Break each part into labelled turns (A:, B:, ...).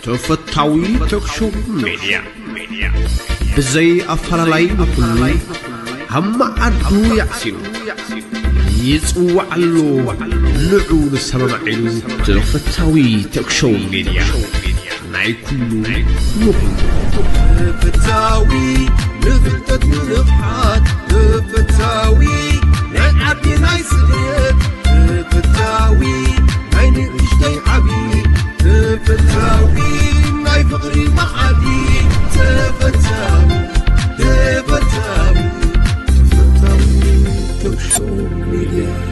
A: تفتاوي تكشو ميديا بزي أفرلاي بكل هم عدو يعسينو يسوع علو نعود السماء علو تفتاوي تكشو ميديا ناي كلو نقل
B: تفتاوي نفتت نلقحات تفتاوي نعبي ناي صديق تفتاوي ناي نعشتي عبي تفتاوي ناي فقري معدي تفتاوي تفتاوي تفتاوي تكشو ميديا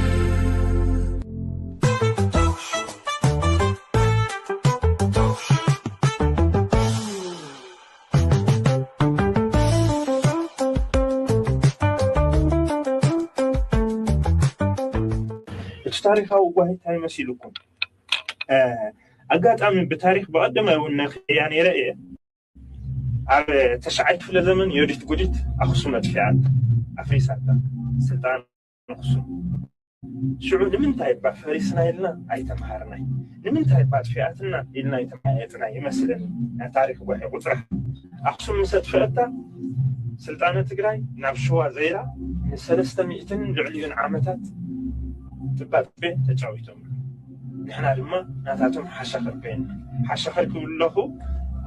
C: تاريخ أو واحد هاي مسيلكم أقعد أمن بتاريخ بقدم أو يعني رأيه على تشعيت في الزمن يريد قديت أخصمت فيها أفريسات سلطان أخصم شعود من تايب فريسنا إلنا أي تمهرنا من تايب فئاتنا إلنا يتمهيتنا مثلا تاريخ واحد قطرة أخصم مسد فئتها سلطانة تقراي نابشوا زيرا من 300 لعليون عامتات تبقى بين تجاويتهم نحن لما ناتاتهم حشخر كله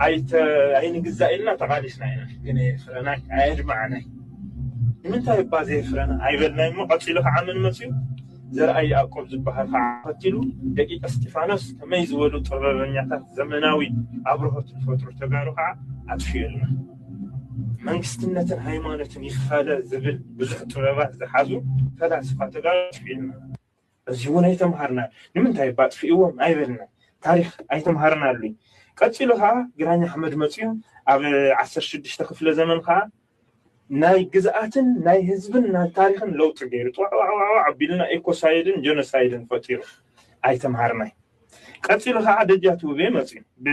C: أي نجزائنا تقاليسنا هنا جنيه فرناك عيد معنا من تبقى زي فرنا أي بدنا مو قتيله عمل مسيو زر أي أقوم زبها قتيله دقيقة استفانوس كما يزولوا طبعاً زمناوي أبرهت الفترة تجارها أتفيلنا منستنة هايمانة يخفى زبل بزح طلبات زحازو فلاسفة تجار فيلنا زيونا يتمهرنا نمن تايبات في يوم أيبلنا تاريخ أيتمهرنا لي قتلوها جراني أحمد مسيون أو 16 كفل زمن خا ناي جزءاتن ناي هزبن ناي تاريخن لو تغيرت عبيلنا إيكوسايدن جينوسايدن فتيرو أيتمهرنا قتلوها عدجاتو بي مسيون ب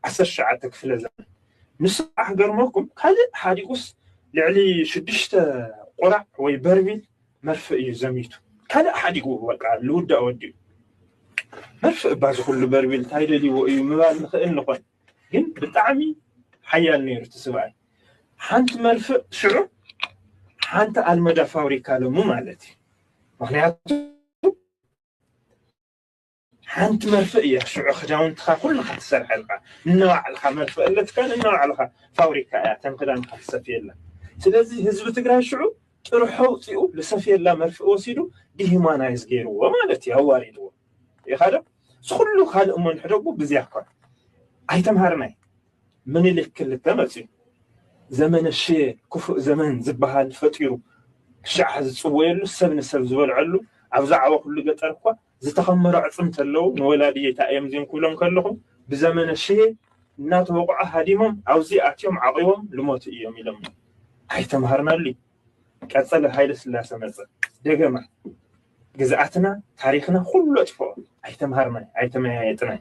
C: 10 كفل زمن نصح قرمكم هذا حاديقوس لعلي 6 قرع ويبربيل مرفئ زميتو كان أحد يقول قال لود أودي مرفق بعض كل بربيل تايل لي ويمال نخل نقول جن بتعمي حيا النير تسوي حنت مرفق شعو حنت المدى فوريكا مو مالتي مخنياتو حنت مرفق يا شعو خجاون تخا كل خط سر حلقة نوع الخمرفق اللي كان نوع الخ فوريكا تنقدان خط سفيلا سلازي هزب تقرأ شعو تروحوا تيو لسفير لا مرفق وسيدو دي ما نايز غيرو ومالتي هواري دو يخاله سخلو خال امون حدقو بزياكو ايتمهرناي من اللي كل تمسي زمن الشيء كفؤ زمن زبها الفطيرو شع زصويلو سبن سب زبلعلو ابزعوا كل قطركو زتخمر عصمت لو نولادي تايم زين كلهم كلهم بزمن الشيء نات وقع هديهم او زياتهم عقيهم لموت يوم يلم ايتمهرنا لي كاتسل هايل سلاسه مصر دغما جزاتنا تاريخنا كله اطفو ايتمهرنا ايتمهايتنا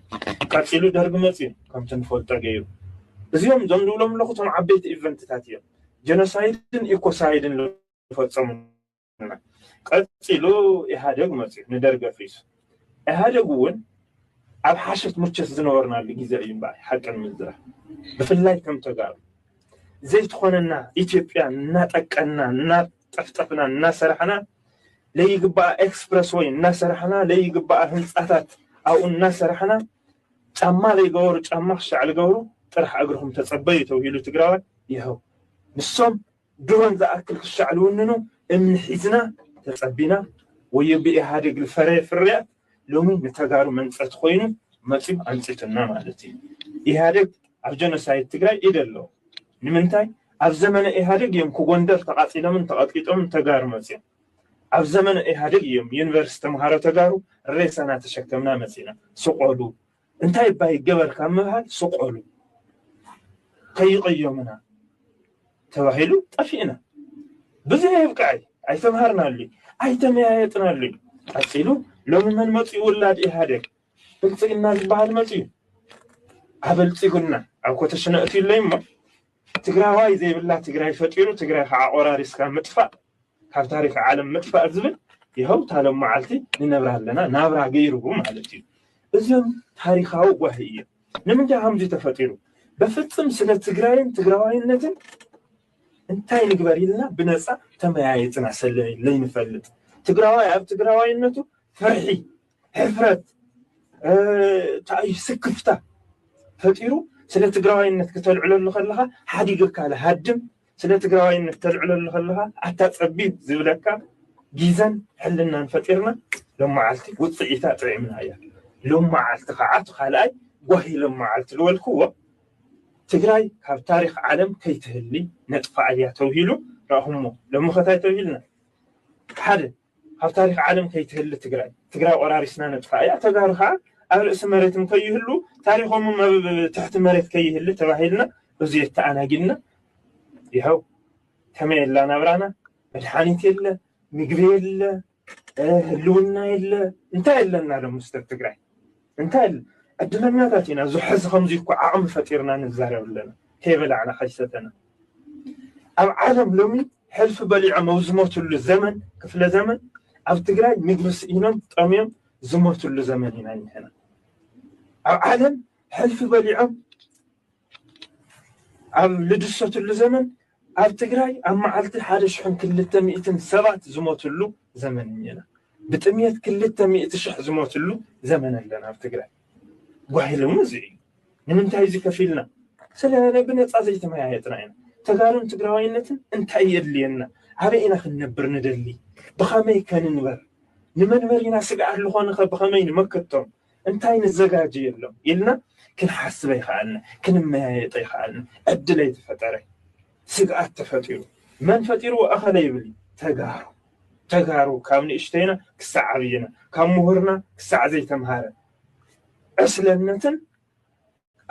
C: كاتيلو درب مصي كم تنفول تغيرو بزيوم زمدولم لختم عبيت ايفنتاتيا جينوسايدن ايكوسايدن لفصمنا كاتيلو احادق مصي ندرغ فيس احادقون اب حشت مرچس زنورنا لغيزه يمبا حقن مزرا بفلاي كم تغار زيت خوننا إثيوبيا ناتقنا نطفطفنا نسرحنا ليغبا اكسبرس وين نسرحنا ليغبا هنصاتات او نسرحنا ጫማ ليغور ጫማ خشع لغورو طرح اغرهم تصبيتو هيلو تغراوا يهو نسوم درون زاكل خشع لوننو امن حيزنا تصبينا ويبي هادق الفري فريا لومي نتغارو منصت خوينو مصيب انصتنا مالتي يهادق افجنوسايد تግራይ يدلو نمنتاي أف زمن إهادق يوم كوغندر تقاطينا من تقاطيتهم تجار مسيا أف زمن إهادق يوم يونيفرسيتي مهارة تجارو رئيسنا تشكمنا مسينا سقولو انتاي باي جبر كمهال سقولو يومنا توهيلو طفينا بزي يبقعي أي تمهرنا لي أي تمهايتنا لي أصيلو لو من مطي ولاد إهادق بلصقنا البحر مطي أبلصقنا أو كتشنأتي ليما تقراواي زي بالله تقراي فتيرو تقراي عقراريس كان مطفى كان تاريخ عالم مطفى أزبل يهو تعلم معلتي ننبرها لنا نابرها غيره مالتي እዚም ታሪካው ወህይ نمنجا همزي تفطيرو بفتصم سنة تجراين تجراوينتن انتاي نقبري لنا بنصا تمايتنا سلني لين فلت تجراوي اب تجراوينتو فرحي حفرت تاي سكفتا فطيرو سنة تجراوينت كتلعلو له خلها حديقك على هدم سنة تجراوينت تلعلو له خلها حتى تصبيت زبلكا جيزن حلنا نفطيرنا لما عالتي وصيتا طعمنا يا لما عالت قعات خلاي وهي لما عالت الولكوه تجراي كاب تاريخ عالم كي تهلي نطفع عليها توهيلو راهمو لما خطاي توهيلنا حدا كاب تاريخ عالم كي تهلي تجراي قراريسنا نطفع يا تجارها أهل اسم مريتم كي يهلو تاريخهم تحت مريت كي يهلي تباهيلنا وزيت أنا قلنا يهو تميل لنا برانا مدحانيت يلا مقبي يلا هلونا يلا انتهى لنا لمستر تجراي انتهى الدنيا ذاتنا زحز خمزيكو عام فطيرنا نزارو لنا كيبل على خيستنا أو عالم لومي حلف بليع موزموت الزمن كفل زمن أو تقراي مقبس إينام طميم زموت الزمن هنا أو عالم حلف بليع أو لدسوت الزمن أو تقراي أما عالتي حارش حن كل التمئتن سبعة زموت اللو زمن هنا بتميت كل التمئت شح زموت اللو زمن لنا أو تقراي وهي المزي من تايزي كفيلنا سلا بنصا زيت ما يتراينا تقارن تقراوينتن انت يدلينا عبينا خنبر ندلي بخمي كان نبر نمنبرينا سقع لخون بخمي نمكتهم انتاي نزجاج يلو يلنا كن حسب يخالنا كن ما يطيخالنا ادلي تفطري سقع تفطيرو من فطيرو اخذ يبلي تقارو كامني اشتينا كسعبينا كام مهرنا كسع زيت مهاره أسلنتن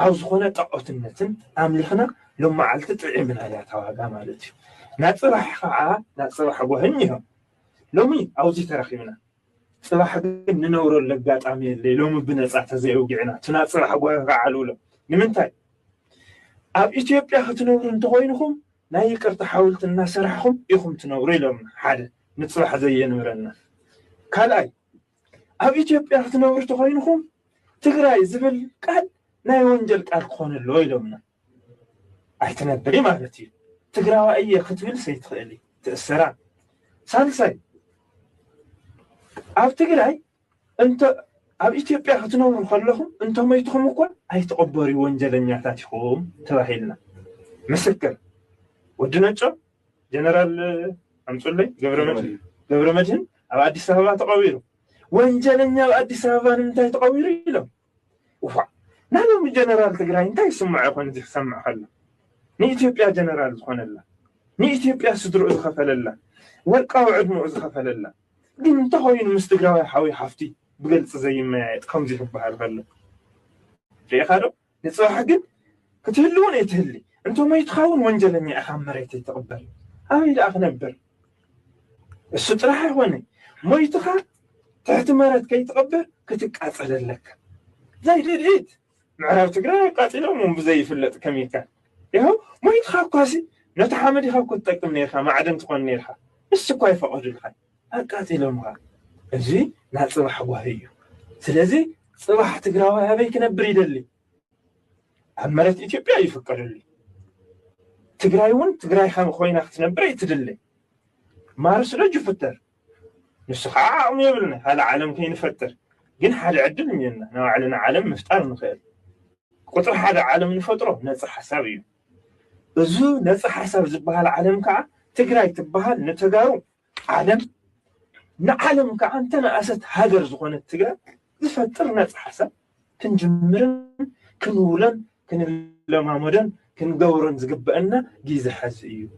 C: أو زخونة طاقتنتن أملخنا لما علت طعمنا يا تواقع مالتي نصبح خاعة نصبح وهنيهم لومي أو زي ترخيمنا صباح ننور اللقات عميل لي لوم بنصح تزي وقعنا تنصبح وخاعة لولا نمنتاي أب إثيوبيا ختنوروا انتغوينكم لا يقر تحاولت الناس رحكم يخم تنوري لهم حاجة نصبح زي نورنا كالاي أب إثيوبيا ختنوروا انتغوينكم تقراي زبل قال ناي وانجل قال كون اللو يلومنا ايتنبري مالتي تقراوا اي كتبل سيتخلي تأسرا سالساي اب تقراي انت اب اثيوبيا ختنوروا خلهم انتم ميتكم اكو اي تقبري وانجلنياتاتكم تباهيلنا مسكر ودنچو جنرال امصلي ገብረ መድህን اب አዲስ አበባ ተቀዊሩ وانجلنيا بأديس أبابا نمتاي تقويري له وفا نحن من جنرال تقرأي انتاي سمع يخون زي سمع خلا ني إثيوبيا جنرال خون الله ني إثيوبيا صدرو إذخفل الله والقاوعد مو إذخفل الله دين انتخوين مستقراوي حاوي حفتي بقلت زي ما يتقوم زي حبها الخلا في أخارو نتصوح حقن كتهلون يتهلي انتو ما يتخاون وانجلنيا أخام مريتي تقبل أوي لا أخنبر السطرحة هوني ما يتخاون تحت مرات كي تقبل كتقاطع لك زي ريت معرف تقرا قاتلهم من بزي فلت كمي كان يهو ما يتخاف كاسي نتحمد يخاف كنت تقم نيرها ما عدم تكون نيرها بس كوي فقد الحي قاتلهم ها اجي نصبح وهيو سلازي صباح تقراوا هبي كنبر يدلي عمرت اثيوبيا يفكر لي تقراي خام خوينا تنبر يتدلي مارس رجو فتر نسخة يبلنا هذا عالم كين فتر جن حال عدل منا نوع لنا عالم مفتار نخيل قطر هذا عالم نفطره نصح حسابي بزو نصح حساب زبها العالم كع تقراي تبها نتجارو عالم نعلم كع أنتنا أسد هاجر زخونة تقرا نفتر نصح حساب كنجمرن كنولن كن لما مدن كنجورن زقبنا جيز حزيو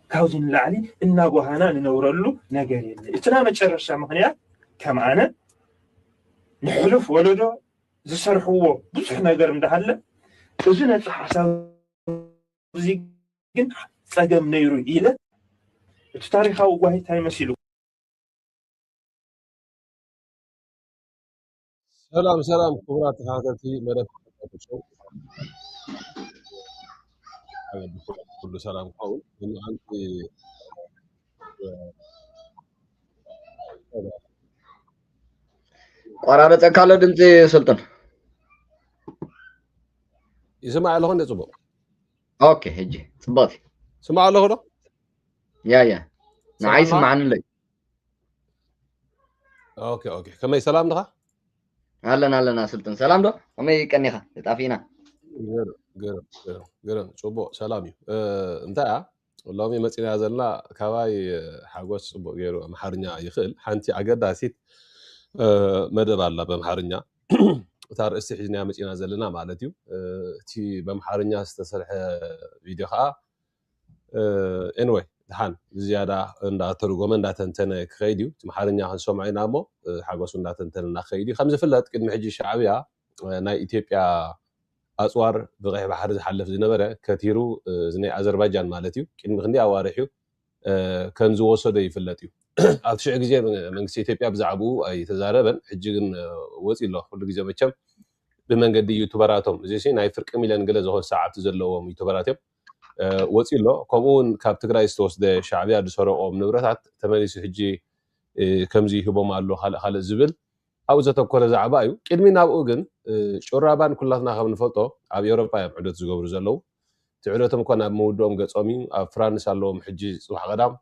C: كاوزن العلي إن أبوهنا ننورلو نجاري إتنا متشرش مهنيا كم أنا نحلف ولده زسر هو بس إحنا قرم ده هلا وزنا حساب زين سجم نيرو إله التاريخ هو واحد هاي مسيلو
D: سلام كبرات هذاتي ملف الشو كل سلام قول إنه أنت
E: قرارة كلا دمتي سلطان
D: يسمع له هون يصبو
E: اوكي هجي صباطي
D: سمع له هنا
E: يا نعايس
D: سمعنا؟
E: معنا لي
D: اوكي كما سلام نخا
E: هلا سلطان سلام دو ومي كنيخه تطافينا
D: ገረም ጽቡቅ ሰላም እዩ እንታይ ሎሚ መፂና ዘለና ካባይ ሓጎስ ጽቡቅ ገይሩ ኣምሓርኛ ይኽእል ሓንቲ ኣገዳሲት መደብ ኣላ በኣምሓርኛ እታ ርእስቲ ሒዝና መፂና ዘለና ማለት እዩ እቲ በኣምሓርኛ ዝተሰርሐ ቪድዮ ከዓ ኤንወይ ድሓን ብዝያዳ እንዳተርጎመ እንዳተንተነ ክኸይድ እዩ እቲ ኣምሓርኛ ክንሰምዖ ኢና እሞ ሓጎሱ እንዳተንተነ እናኸይድ እዩ ከም ዝፍለጥ ቅድሚ ሕጂ ሻዕብያ ናይ ኢትዮጵያ ኣፅዋር ብቀይሕ ባሕሪ ዝሓልፍ ዝነበረ ከቲሩ ዝናይ ኣዘርባይጃን ማለት እዩ ቅድሚ ክንዲ ኣዋርሑ ከም ዝወሰዶ ይፍለጥ እዩ ኣብ ሽዑ ግዜ መንግስቲ ኢትዮጵያ ብዛዕባኡ ኣይተዛረበን ሕጂ ግን ወፂ ኣሎ ኩሉ ግዜ መቸም ብመንገዲ ዩቱበራቶም እዚ ናይ ፍርቂ ሚልዮን ገለ ዝኾን ሰዓብቲ ዘለዎም ዩቱበራት እዮም ወፂ ኣሎ ከምኡውን ካብ ትግራይ ዝተወስደ ሻዕብያ ዝሰረቆም ንብረታት ተመሊሱ ሕጂ ከምዚ ሂቦም ኣሎ ካልእ ዝብል ኣብኡ ዘተኮረ ዛዕባ እዩ ቅድሚ ናብኡ ግን ጩራባን ኩላትና ከም ንፈልጦ ኣብ ኤውሮጳ እዮም ዕዶት ዝገብሩ ዘለዉ እቲ ዕዶቶም እኳ ናብ መውድኦም ገጾም እዩ ኣብ ፍራንስ ኣለዎም ሕጂ ፅባሕ ቀዳም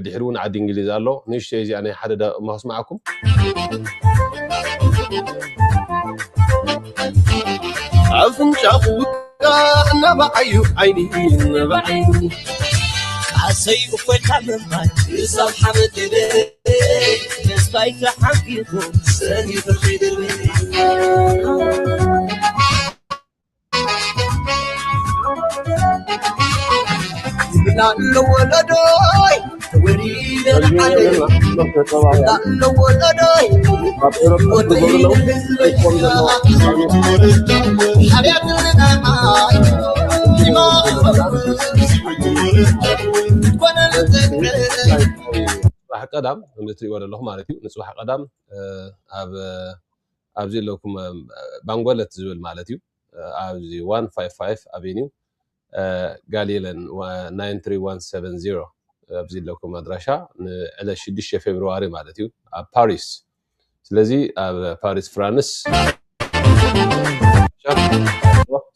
D: ድሕሪ እውን ዓዲ እንግሊዝ ኣሎ ንእሽተይ እዚኣ ናይ ሓደ ደቂማ ክስማዓኩም
B: أفنجاق وقعنا بعيو عيني بعيني
F: عسي وفي الحمام يصاب حمد بيه نسبايك حقيقهم
B: ساني تخيد البيت لا الولدوي وريد الحلي لا الولدوي وريد حياة النعماء دماغ وانا الذكر
D: صباح قدام نتريو لكم ማለት እዩ ንጽባሕ ቀዳም ኣብዚ ለኩም ባንጎለት ዝብል ማለት እዩ ኣብዚ 155 አቬኒው ጋሊለን 93170 ኣብዚ ለኩም አድራሻ ንዕለ 6 ፌብሩዋሪ ማለት እዩ ኣብ ፓሪስ ስለዚ ኣብ ፓሪስ ፍራንስ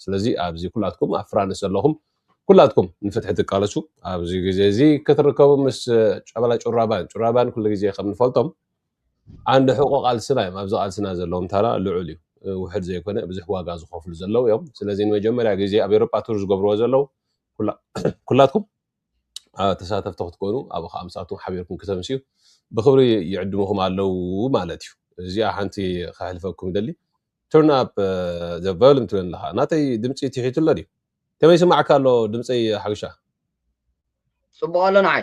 D: ስለዚ ኣብዚ ኩላትኩም ኣብ ፍራንስ ዘለኹም ኩላትኩም ንፍትሒ ትቃለሱ ኣብዚ ግዜ እዚ ክትርከቡ ምስ ጨበላ ጩራባን ኩሉ ግዜ ከም ንፈልጦም አንድ ሕቆቅ አልስና እዮም ኣብዚ ቃልስና ዘለዎም ታራ ልዑል እዩ ውሕድ ዘይኮነ ብዙሕ ዋጋ ዝኸፍሉ ዘለው እዮም ስለዚ ንመጀመርያ ግዜ ኣብ ኤውሮጳ ቱር ዝገብርዎ ዘለው ኩላትኩም ተሳተፍቲ ክትኮኑ ኣብ ከምሳቱም ሓቢርኩም ከተምስዩ ብክብሪ ይዕድሙኩም ኣለው ማለት እዩ እዚኣ ሓንቲ ካሕልፈኩም ደሊ turn up the volume ትብል ለኻ ናተይ ድምፂ ትሒቱሎ ድዩ ከመይ ስማዕካ ኣሎ ድምፀይ ሓግሻ
E: ጽቡቅ ኣሎ ንዓይ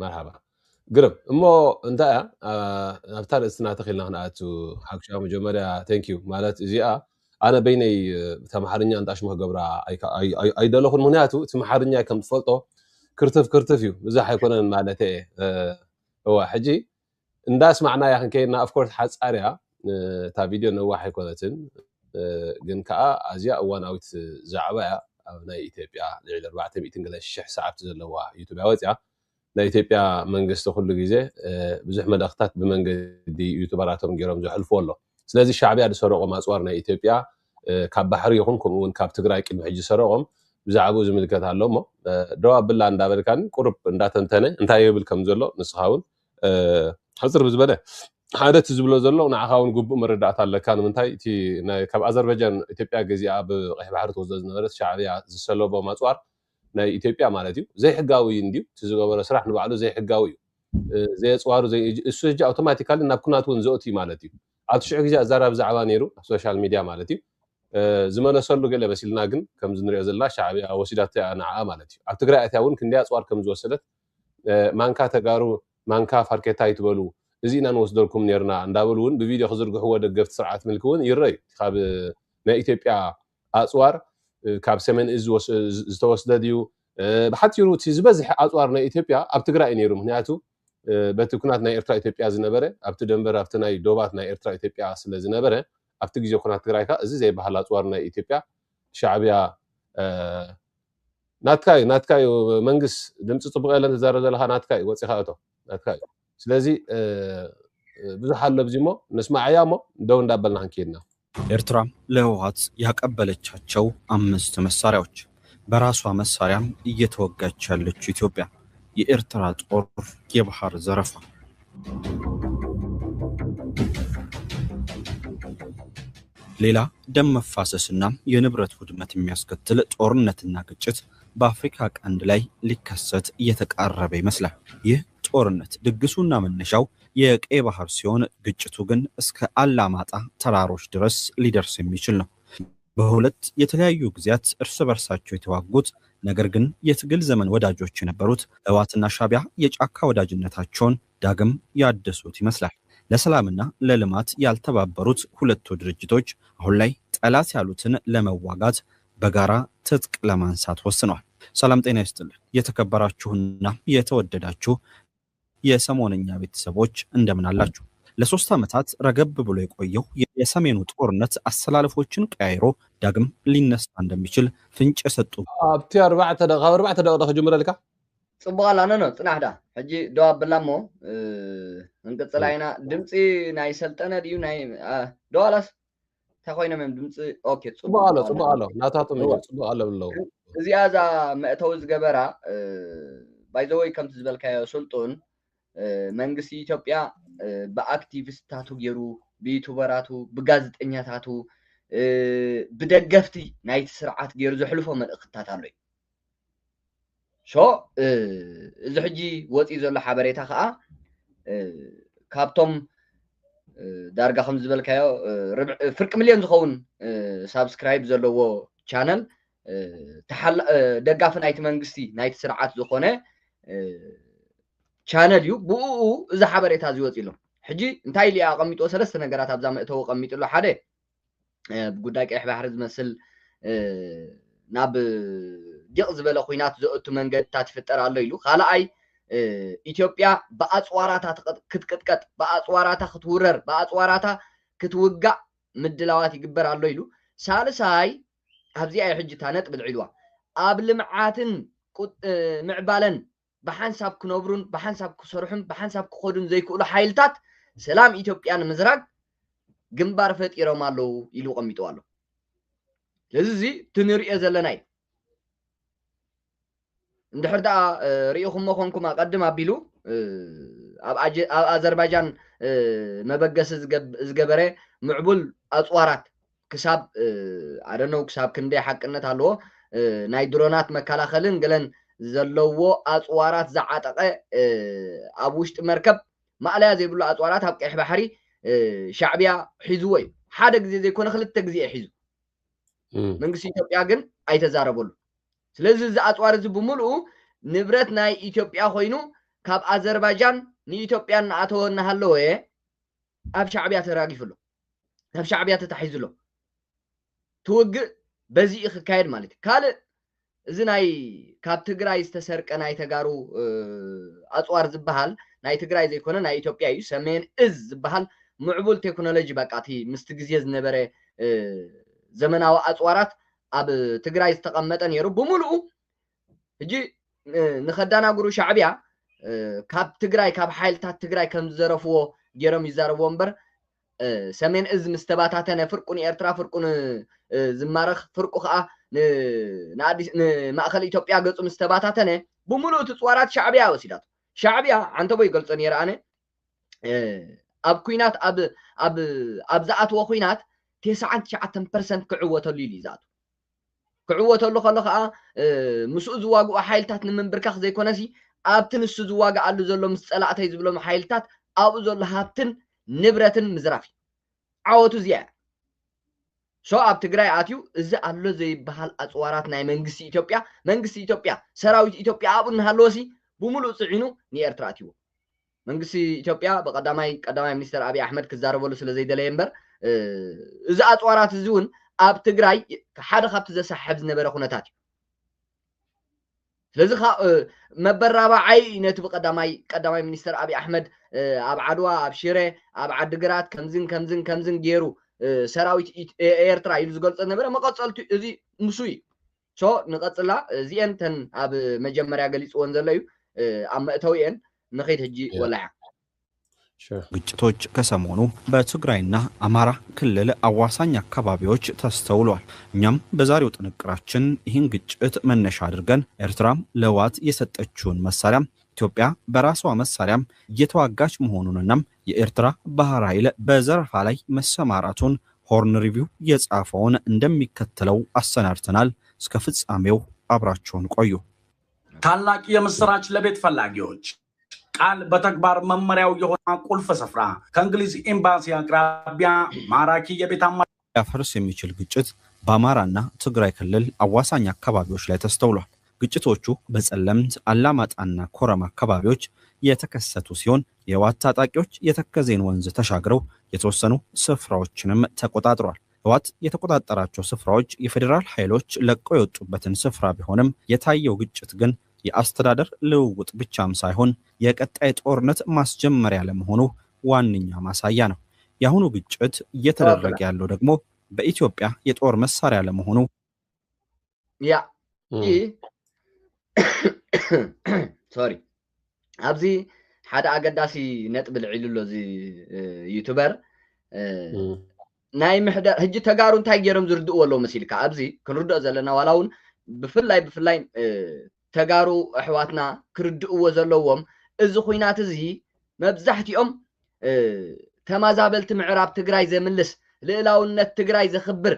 D: مرحبا قرب امو انت ابتار استنا تخيلنا هنا اتو حقشا مجمريا ثانك يو مالت ازيا انا بيني تمحرنيا انت اشمه قبرا اي دلخون منياتو تمحرنيا كم تفلطو كرتف يو بزح يكونن مالتي هو حجي انداس معنا يا كاينا اوف كورس حصاريا تا فيديو نو واحد يكونتن ግን ከዓ ኣዝያ እዋናዊት ዛዕባ እያ ኣብ ናይ ኢትዮጵያ ልዕሊ 400,000 ሰዓብቲ ዘለዋ ዩቱብያ ወፅያ ናይ ኢትዮጵያ መንግስቲ ኩሉ ግዜ ብዙሕ መልእኽትታት ብመንገዲ ዩቱበራቶም ገይሮም ዘሕልፍዎ ኣሎ ስለዚ ሻዕብያ ዝሰረቆም ኣፅዋር ናይ ኢትዮጵያ ካብ ባሕሪ ይኹን ከምኡውን ካብ ትግራይ ቅድሚ ሕጂ ሰረቆም ብዛዕባኡ ዝምልከት ኣሎ እሞ ደዋ ብላ እንዳበልካን ቁርብ እንዳተንተነ እንታይ ይብል ከም ዘሎ ንስኻ እውን ሓፅር ብዝበለ ሓደ ትዝብሎ ዘሎ ንዓኻ እውን ግቡእ መረዳእታ ኣለካ ንምንታይ እቲ ካብ ኣዘርባይጃን ኢትዮጵያ ገዚኣ ብቀይሕ ባሕሪ ተወስዶ ዝነበረት ሻዕብያ ዝሰለቦ ኣፅዋር ናይ ኢትዮጵያ ማለት እዩ ዘይሕጋዊ እንዲዩ ዝገበረ ስራሕ ንባዕሉ ዘይሕጋዊ እዩ ዘየፅዋሩ እሱ ሕጂ ኣውቶማቲካሊ ናብ ኩናት እውን ዘእቱ ማለት እዩ ኣብ ትሽዑ ግዜ ኣዛራብ ዛዕባ ነይሩ ኣብ ሶሻል ሚድያ ማለት እዩ ዝመለሰሉ ገለ መሲልና ግን ከም ዝንሪኦ ዘለና ሻዕብያ ወሲዳት ንዓኣ ማለት እዩ ኣብ ትግራይ ኣትያ እውን ክንደይ ኣፅዋር ከም ዝወሰደት ማንካ ተጋሩ ማንካ ፋርኬታ ይትበሉ እዚ ኢና ንወስደልኩም ነርና እንዳበሉ እውን ብቪድዮ ክዝርግሕዎ ደገፍቲ ስርዓት ምልክ እውን ይረአዩ ካብ ናይ ኢትዮጵያ ኣፅዋር ካብ ሰሜን እዝ ዝተወስደ ድዩ ብሓፂሩ እቲ ዝበዝሐ ኣፅዋር ናይ ኢትዮጵያ ኣብ ትግራይ ነይሩ ምክንያቱ በቲ ኩናት ናይ ኤርትራ ኢትዮጵያ ዝነበረ ኣብቲ ደንበር ኣብቲ ናይ ዶባት ናይ ኤርትራ ኢትዮጵያ ስለ ዝነበረ ኣብቲ ግዜ ኩናት ትግራይ ከዓ እዚ ዘይበሃል ኣፅዋር ናይ ኢትዮጵያ ሻዕብያ ናትካይ መንግስት ድምፂ ፅቡቅ የለን ትዛረብ ዘለካ ናትካይ ወፂኻ እቶ ናትካይ ስለዚ ብዙሕ ኣሎ ብዚ ሞ ንስማዕ እያ ሞ ደው እንዳበልና ክንከይድና
G: ኤርትራ ለህወሓት ያቀበለቻቸው 5 መሳሪያዎች በራሷ መሳሪያም እየተወጋች ያለች ኢትዮጵያ የኤርትራ ጦር የባህር ዘረፋ ሌላ ደም መፋሰስና የንብረት ውድመት የሚያስከትል ጦርነትና ግጭት በአፍሪካ ቀንድ ላይ ሊከሰት እየተቃረበ ይመስላል። ይህ ጦርነት ድግሱና መነሻው የቀይ ባህር ሲሆን ግጭቱ ግን እስከ አላማጣ ተራሮች ድረስ ሊደርስ የሚችል ነው። በሁለት የተለያዩ ጊዜያት እርስ በርሳቸው የተዋጉት ነገር ግን የትግል ዘመን ወዳጆች የነበሩት ህወሓትና ሻዕቢያ የጫካ ወዳጅነታቸውን ዳግም ያደሱት ይመስላል። ለሰላምና ለልማት ያልተባበሩት ሁለቱ ድርጅቶች አሁን ላይ ጠላት ያሉትን ለመዋጋት በጋራ ትጥቅ ለማንሳት ወስነዋል። ሰላም ጤና ይስጥልን የተከበራችሁና የተወደዳችሁ የሰሞነኛ ቤተሰቦች እንደምን አላችሁ? ለ3 ዓመታት ረገብ ብሎ የቆየው የሰሜኑ ጦርነት አሰላለፎችን ቀያይሮ ዳግም ሊነሳ እንደሚችል ፍንጭ የሰጡ
D: ኣብቲ 4 ደቂቃ ከጅምረልካ
E: ጽቡቃላ ነው ጽናሕዳ ሕጂ ደዋ ብላሞ እንቅጽላይና ድምፂ ናይ ሰልጠነ ድዩ ናይ ደዋላስ ተኮይነ መም ድምፂ ኦኬ
D: ጽቡቃሎ ናታቶም ጽቡቃሎ ብለው
E: እዚኣ ዛ መእተው ዝገበራ ባይዘወይ ከምቲ ዝበልካዮ ስልጡን መንግስቲ ኢትዮጵያ በአክቲቪስታቱ ገይሩ በዩቱበራቱ በጋዜጠኛታቱ በደገፍቲ ናይቲ ስርዓት ገይሩ ዘሕልፎ መልእክታት ኣለይ ሾ እዚ ሕጂ ወፂ ዘሎ ሓበሬታ ከዓ ካብቶም ዳርጋ ከም ዝበልካዮ ፍርቂ ሚልዮን ዝኸውን ሳብስክራይብ ዘለዎ ቻነል ደጋፊ ናይቲ መንግስቲ ናይቲ ስርዓት ዝኾነ ቻነል እዩ ብኡ እዚ ሓበሬታ ዝወፂሎም ሕጂ እንታይ ሊያ ቀሚጦ ሰለስተ ነገራት ኣብዛ መእተው ቀሚጥሎ ሓደ ጉዳይ ቀይሕ ባሕሪ ዝመስል ናብ ዲቕ ዝበለ ኩናት ዘእቱ መንገድታት ይፍጠር ኣሎ ኢሉ ካልኣይ ኢትዮጵያ በአጽዋራታ ክትቀጥቀጥ በአጽዋራታ ክትውረር በአጽዋራታ ክትውጋዕ ምድላዋት ይግበር ኣሎ ኢሉ ሳልሳይ ኣብዚኣ ሕጂ ታነጥ ብልዒልዋ ኣብ ልምዓትን ምዕባለን بحنساب كنوبرون بحنساب كسرحم بحنساب كخدون زي كله حيلتات سلام إثيوبيان مزرق جنبار فت يرومالو يلو قميتو الله لذي تنير أزلناي ندحر دا ريخهم مخونكم أقدم أبيلو أذربيجان مبجس زجبره معبول أطوارات كساب I don't know كساب كندي حق إنه تالو نايدرونات مكالا خلين قلن زلوا أطوارات زعاتق أبوشت مركب ما عليها زي بلو أطوارات هبك إحبا حري شعبية حزوي حادق زي يكون خلت تجزية حزو من قصي إثيوبيا جن أي تزاربول سلزل زي أطوار زي بملو نبرت ناي إثيوبيا خوينو كاب أذربيجان ني إثيوبيا نعتو نهلو أب شعبية تراقي فلو أب شعبية تتحيزلو توق بزي إخ كايد مالتي كال زناي كاب تجراي استسرق ناي تجارو أطوار زبهال ناي تجراي زي كنا ناي إثيوبيا يسمين إز زبهال معبول تكنولوجي بقاتي مستجزيز نبره زمن أو أطوارات أب تجراي استقامتن يرب بملؤ هجي نخدانا جرو شعبيا كاب تجراي كاب حيل تات تجراي كم زرفوا جرم يزرفوا أمبر سمين إز مستباتاتنا فرقوني إرترا فرقون زمارخ فرقو خا نادي مأخل إثيوبيا قلت مستباتاتنا بملؤ تصوارات شعبية وسيلات شعبية عنده بيقول تنير أنا أب كوينات أب زعت وخوينات 99% كعوة اللي زاتو كعوة اللي خلق مسؤول زواج وحيلتات من بركخ زي كونسي أب تنس زواج على زلوا مسألة يزبلوا محيلتات أو زلوا هاتن نبرة مزرافي عوتو زيا شو أب تجري عاتيو إذا الله زي بحال أطوارات ناي منجسي إثيوبيا سراويت إثيوبيا أبون هالوسي بملؤ صعينو نير تراتيو منجسي إثيوبيا بقدامي مستر أبي أحمد كزار بولو سلا زي دليمبر إذا أطوارات الزون أب تجري حدا خبت زي سحب زنبرة خونتاتي لذي مبرابا عينة قدامي مستر أبي أحمد أب عدوا أب شيرة أب عدقرات كمزن جيرو سراويت إيرترا يلزقلت النبرة ما قصلت ذي مسوي شو نقصلا زي أنتن أب مجمرة جليس وانزلوا أما توين نخيت هجي ولا
G: ግጭቶች ከሰሞኑ በትግራይና አማራ ክልል አዋሳኝ አካባቢዎች ተስተውሏል። እኛም በዛሬው ጥንቅራችን ይህን ግጭት መነሻ አድርገን ኤርትራም ለህወሓት የሰጠችውን መሳሪያም ኢትዮጵያ በራሷ መሳሪያም እየተዋጋች መሆኑንና የኤርትራ ባህር ኃይል በዘረፋ ላይ መሰማራቱን ሆርን ሪቪው የጻፈውን እንደሚከተለው አሰናድተናል። እስከ ፍጻሜው አብራችሁን ቆዩ።
H: ታላቅ የምስራች ለቤት ፈላጊዎች ቃል በተግባር መመሪያው የሆነ ቁልፍ ስፍራ ከእንግሊዝ ኤምባሲ አቅራቢያ ማራኪ የቤት
G: ያፈርስ የሚችል ግጭት በአማራና ትግራይ ክልል አዋሳኝ አካባቢዎች ላይ ተስተውሏል። ግጭቶቹ በጸለምት አላማጣና ኮረም አካባቢዎች የተከሰቱ ሲሆን የህወሓት ታጣቂዎች የተከዜን ወንዝ ተሻግረው የተወሰኑ ስፍራዎችንም ተቆጣጥሯል። ህወሓት የተቆጣጠራቸው ስፍራዎች የፌዴራል ኃይሎች ለቀው የወጡበትን ስፍራ ቢሆንም የታየው ግጭት ግን የአስተዳደር ልውውጥ ብቻም ሳይሆን የቀጣይ ጦርነት ማስጀመሪያ ለመሆኑ ዋነኛ ማሳያ ነው። የአሁኑ ግጭት እየተደረገ ያለው ደግሞ በኢትዮጵያ የጦር መሳሪያ ለመሆኑ
E: ሶሪ አብዚ ሓደ አገዳሲ ነጥብ ልዕልሎ እዚ ዩቲዩበር ናይ ምሕደር ሕጂ ተጋሩ እንታይ ገይሮም ዝርድእዎ ኣለዎ መሲልካ ኣብዚ ክንርድኦ ዘለና ዋላውን ብፍላይ ተጋሩ ኣሕዋትና ክርድእዎ ዘለዎም እዚ ኩናት እዚ መብዛሕትኦም ተማዛበልቲ ምዕራብ ትግራይ ዘምልስ ልዕላውነት ትግራይ ዘኽብር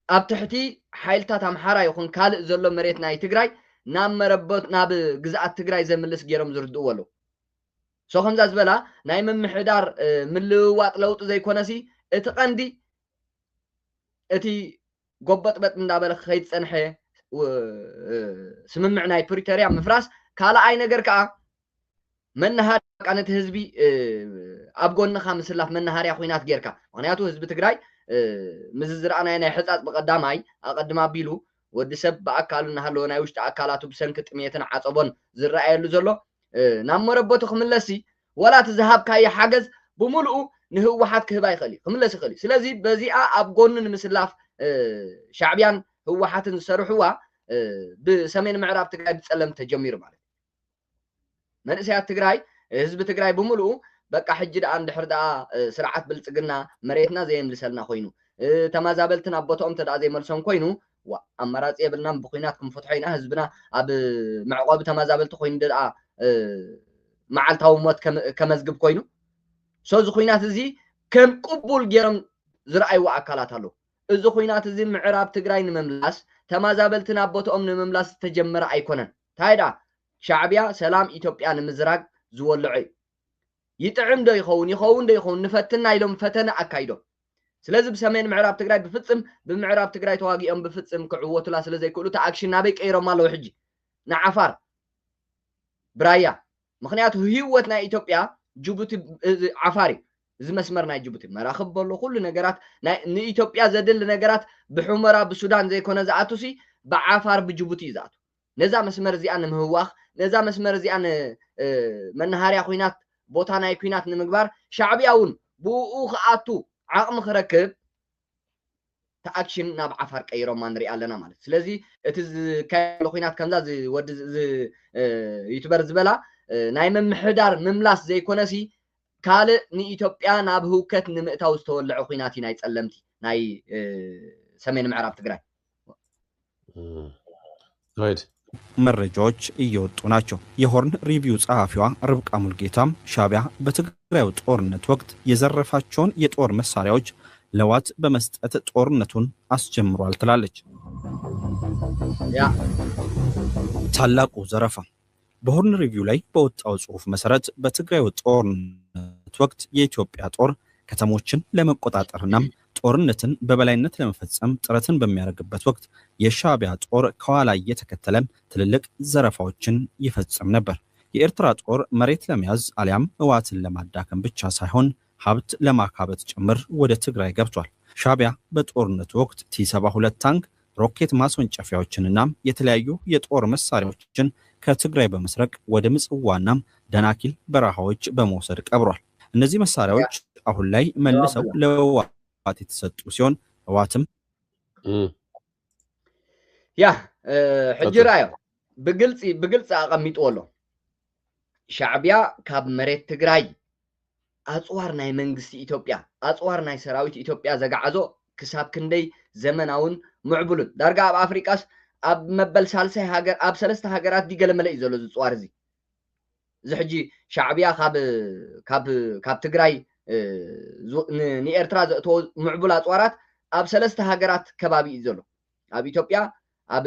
E: ኣብ ትሕቲ ሓይልታት ኣምሓራ ይኹን ካልእ ዘሎ መሬት ናይ ትግራይ ናብ መረበት ናብ ግዛኣት ትግራይ ዘምልስ ገይሮም ዝርድእዎ ኣለዉ ሶ ከምዛ ዝበላ ናይ ምምሕዳር ምልውዋጥ ለውጢ ዘይኮነሲ እቲ ቀንዲ እቲ ጎበጥበጥ እንዳበለ ከይፀንሐ ስምምዕ ናይ ፕሪቶሪያ ምፍራስ ካልኣይ ነገር ከዓ መናሃርያ ቃነት ህዝቢ ኣብ ጎንኻ ምስላፍ መናሃርያ ኩናት ጌርካ ምክንያቱ ህዝቢ ትግራይ ምዝዝራእናይ ናይ ሕፃፅ በቀዳማይ ኣቀድማ ኣቢሉ ወዲ ሰብ በኣካሉ እናሃለዎ ናይ ውሽጢ ኣካላቱ ብሰንኪ ጥሜትን ዓፀቦን ዝረኣየሉ ዘሎ ናብ መረበቱ ክምለሲ ወላ ትዝሃብካዮ ሓገዝ ብምሉኡ ንህወሓት ክህባ ይኽእል ክምለስ ይኽእል ስለዚ በዚኣ ኣብ ጎኑ ንምስላፍ ሻዕብያን ህወሓትን ዝሰርሕዋ ብሰሜን ምዕራብ ትግራይ ብፀለም ተጀሚሩ ማለት መንእሰያት ትግራይ ህዝቢ ትግራይ ብምሉኡ በቃ ሕጂ ደኣ እንድሕር ደኣ ስርዓት ብልፅግና መሬትና ዘየምልሰልና ኮይኑ ተማዛበልትን ኣብ ቦታኦም ተደኣ ዘይመልሶም ኮይኑ ኣማራፂ የብልናን ብኩናት ክንፈትሖ ኢና ህዝብና ኣብ መዕቆቢ ተማዛበልቲ ኮይኑ ደኣ መዓልታዊ ሞት ከመዝግብ ኮይኑ ሶ እዚ ኩናት እዚ ከም ቅቡል ገይሮም ዝረኣይዎ ኣካላት ኣለዉ እዚ ኩናት እዚ ምዕራብ ትግራይ ንምምላስ ተማዛበልትን ኣብ ቦታኦም ንምምላስ ዝተጀመረ ኣይኮነን እንታይ ደኣ ሻዕብያ ሰላም ኢትዮጵያ ንምዝራግ ዝወልዑ ይጥዕም ዶ ይኸውን ዶ ይኸውን ንፈትና ኢሎም ፈተነ ኣካይዶም ስለዚ ብሰሜን ምዕራብ ትግራይ ብፍፅም ብምዕራብ ትግራይ ተዋጊኦም ብፍፅም ክዕወቱላ ስለዘይክእሉ ተኣክሽን ናበይ ቀይሮም ኣለዉ ሕጂ ንዓፋር ብራያ ምክንያቱ ህይወት ናይ ኢትዮጵያ ጅቡቲ ዓፋር እዚ መስመር ናይ ጅቡቲ መራኽብ በሎ ኩሉ ነገራት ንኢትዮጵያ ዘድሊ ነገራት ብሑመራ ብሱዳን ዘይኮነ ዝኣቱሲ ብዓፋር ብጅቡቲ እዩ ዝኣቱ ነዛ መስመር እዚኣ ንምህዋኽ ነዛ መስመር እዚኣ መናሃርያ ኩናት ቦታ ናይ ኩናት ንምግባር ሻዕብያ እውን ብኡ ክኣቱ ዓቕሚ ክረክብ ተኣክሽን ናብ ዓፋር ቀይሮማ ንሪኢ ኣለና ማለት ስለዚ እቲ ዝካየሎ ኩናት ከምዛ ዝወዲ ዩቱበር ዝበላ ናይ ምምሕዳር ምምላስ ዘይኮነሲ ካልእ ንኢትዮጵያ ናብ ህውከት ንምእታው ዝተወልዐ ኩናት ናይ ፀለምቲ ናይ ሰሜን ምዕራብ ትግራይ
G: መረጃዎች እየወጡ ናቸው። የሆርን ሪቪው ጸሐፊዋ ርብቃ ሙልጌታም ሻዕቢያ በትግራዩ ጦርነት ወቅት የዘረፋቸውን የጦር መሳሪያዎች ለህወሓት በመስጠት ጦርነቱን አስጀምሯል ትላለች። ታላቁ ዘረፋ በሆርን ሪቪው ላይ በወጣው ጽሑፍ መሰረት በትግራዩ ጦርነት ወቅት የኢትዮጵያ ጦር ከተሞችን ለመቆጣጠርና ጦርነትን በበላይነት ለመፈጸም ጥረትን በሚያደርግበት ወቅት የሻዕቢያ ጦር ከኋላ እየተከተለ ትልልቅ ዘረፋዎችን ይፈጽም ነበር። የኤርትራ ጦር መሬት ለመያዝ አሊያም ህወሓትን ለማዳከም ብቻ ሳይሆን ሀብት ለማካበት ጭምር ወደ ትግራይ ገብቷል። ሻዕቢያ በጦርነቱ ወቅት ቲ72 ታንክ፣ ሮኬት ማስወንጨፊያዎችንና የተለያዩ የጦር መሳሪያዎችን ከትግራይ በመስረቅ ወደ ምጽዋና ደናኪል በረሃዎች በመውሰድ ቀብሯል። እነዚህ መሳሪያዎች አሁን ላይ መልሰው ለህወሓት የተሰጡ ሲሆን ህወሓትም
E: ያ ሕጅራዮ ብግልጽ አቀሚጥዎ ኣሎ ሻዕብያ ካብ መሬት ትግራይ ኣጽዋር ናይ መንግስቲ ኢትዮጵያ ኣጽዋር ናይ ሰራዊት ኢትዮጵያ ዘጋዓዞ ክሳብ ክንደይ ዘመናውን ምዕቡልን ዳርጋ ኣብ ኣፍሪቃስ ኣብ መበል ሳልሳይ ሃገር ኣብ ሰለስተ ሃገራት ዲገለመለ እዩ ዘሎ ዝጽዋር እዚ ዝሕጂ ሻዕብያ ካብ ትግራይ ንኤርትራ ዘእተዎ ምዕቡል ኣጽዋራት ኣብ ሰለስተ ሃገራት ከባቢ እዩ ዘሎ ኣብ ኢትዮጵያ ኣብ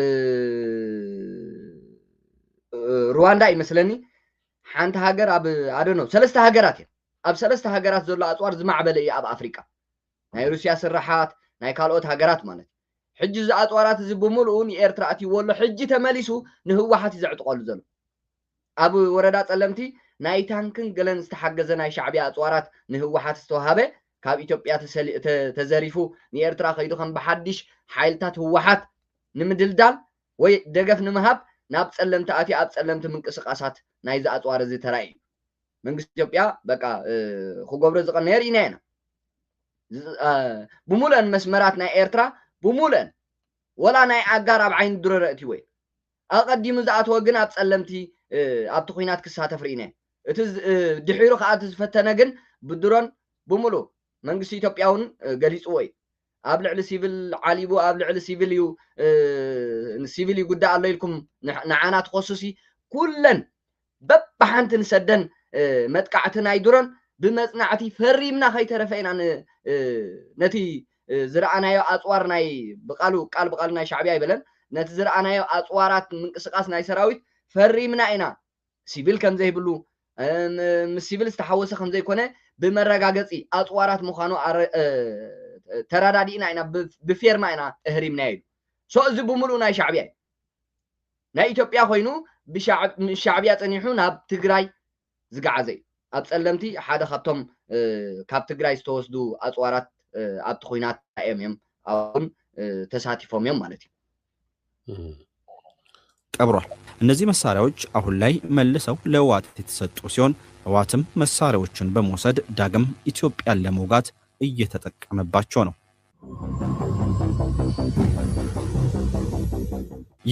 E: ሩዋንዳ ይመስለኒ ሓንቲ ሃገር ኣብ አዶኖ ሰለስተ ሃገራት ኣብ ሰለስተ ሃገራት ዘሎ ኣጽዋር ዝማዕበለ እዩ ኣብ ኣፍሪቃ ናይ ሩስያ ስራሓት ናይ ካልኦት ሃገራት ማለት ሕጂ እዚ ኣጽዋራት እዚ ብምሉኡ ንኤርትራ ኣትይወሎ ሕጂ ተመሊሱ ንህወሓት ዘዕጥቐሉ ዘሎ ኣብ ወረዳ ጸለምቲ ናይ ታንክን ገለን ዝተሓገዘ ናይ ሻዕብያ ኣጽዋራት ንህወሓት ዝተዋሃበ ካብ ኢትዮጵያ ተዘሪፉ ንኤርትራ ከይዱ ከም በሓድሽ ሓይልታት ህወሓት ንምድልዳል ወይ ደገፍ ንምሃብ ናብ ጸለምቲ ኣትዩ ኣብ ጸለምቲ ምንቅስቃሳት ናይ ኣጽዋር እዚ ተራእዩ መንግስቲ ኢትዮጵያ በቃ ክገብሮ ዝቀነየ ኢና ኢና ብሙሉአን መስመራት ናይ ኤርትራ ብሙሉአን ወላ ናይ ኣጋር ኣብ ዓይን ድሮ ረእቲ ወይ ኣቀዲሙ ዝኣተወ ግን ኣብ ጸለምቲ ኣብቲ ኩናት ክሳተፍ ርኢና እቲ ድሒሩ ከዓ ዝፈተነ ግን ብድሮን ብሙሉ መንግስቲ ኢትዮጵያ እውን ገሊፅዎ እዩ ኣብ ልዕሊ ሲቪል ዓሊቡ ኣብ ልዕሊ ሲቪል እዩ ሲቪል ጉዳይ ኣሎ ኢልኩም ንዓና ተኸሱሲ ኩለን በብሓንቲ ንሰደን መጥቃዕቲ ናይ ድሮን ብመጽናዕቲ ፈሪምና ከይተረፈና ነቲ ዝረኣናዮ ኣጽዋር ናይ ቃል ብቃል ናይ ሻዕብያ ይበለን ነቲ ዝረኣናዮ ኣጽዋራት ምንቅስቃስ ናይ ሰራዊት ፈሪምና ኢና ሲቪል ከም ዘይብሉ ምስ ሲቪል ዝተሓወሰ ከም ዘይኮነ ብመረጋገፂ ኣጽዋራት ምዃኑ ተራዳዲእና ኢና ብፌርማ ኢና እህሪምና እዩ ሶ እዚ ብምሉእ ናይ ሻዕብያ ናይ ኢትዮጵያ ኮይኑ ብሻዕብያ ጸኒሑ ናብ ትግራይ ዝጋዓዘ ኣብ ጸለምቲ ሓደ ካብቶም ካብ ትግራይ ዝተወስዱ ኣጽዋራት ኣብቲ ኩናት እዮም አሁን ተሳቲፎም ማለት ነው
G: ቀብሯል። እነዚህ መሳሪያዎች አሁን ላይ መልሰው ለህወሓት የተሰጡ ሲሆን ህወሓትም መሳሪያዎችን በመውሰድ ዳግም ኢትዮጵያን ለመውጋት እየተጠቀመባቸው ነው።